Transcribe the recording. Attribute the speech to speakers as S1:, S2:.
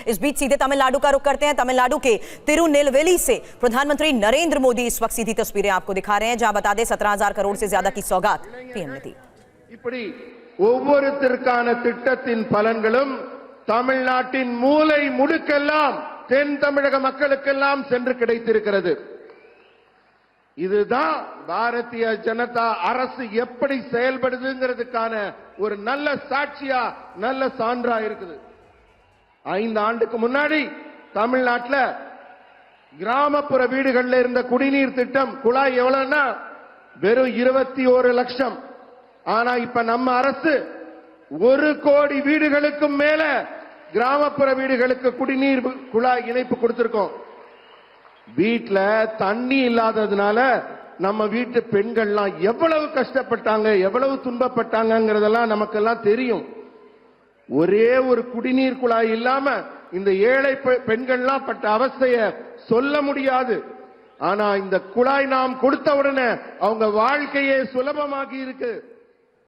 S1: इस बीच सीधे तमिलनाडु का रुख करते हैं। तमिलनाडु के तिरुनेलवेली से प्रधानमंत्री नरेंद्र मोदी इस वक्त सीधी तस्वीरें आपको दिखा रहे हैं, जहां बता दें 17,000 करोड़ से ज्यादा की सौगात पीएम ने दी।
S2: இப்படி ஒவ்வொருத்திற்கான திட்டத்தின் பலன்களும் தமிழ்நாட்டின் மூலை முடுக்கெல்லாம் தென் தமிழக மக்களுக்கெல்லாம் சென்று கிடைத்திருக்கிறது. இதுதான் பாரதிய ஜனதா அரசு எப்படி செயல்படுதுங்கிறதுக்கான ஒரு நல்ல சாட்சியா நல்ல சான்றா இருக்குது. 5 ஆண்டுக்கு முன்னாடி தமிழ்நாட்டில் கிராமப்புற வீடுகளில் இருந்த குடிநீர் திட்டம் குழாய் எவ்வளவுன்னா வெறும் 21 லட்சம். ஆனா இப்ப நம்ம அரசு 1 கோடி வீடுகளுக்கு மேல கிராமப்புற வீடுகளுக்கு குடிநீர் குழாய் இணைப்பு கொடுத்திருக்கோம். வீட்டுல தண்ணி இல்லாததுனால நம்ம வீட்டு பெண்கள்லாம் எவ்வளவு கஷ்டப்பட்டாங்க, எவ்வளவு துன்பப்பட்டாங்கிறதெல்லாம் நமக்கெல்லாம் தெரியும். ஒரே ஒரு குடிநீர் குழாய் இல்லாம இந்த ஏழை பெண்கள்லாம் பட்ட அவஸ்தைய சொல்ல முடியாது. ஆனா இந்த குழாய் நாம் கொடுத்த உடனே அவங்க வாழ்க்கையே சுலபமாகி இருக்கு.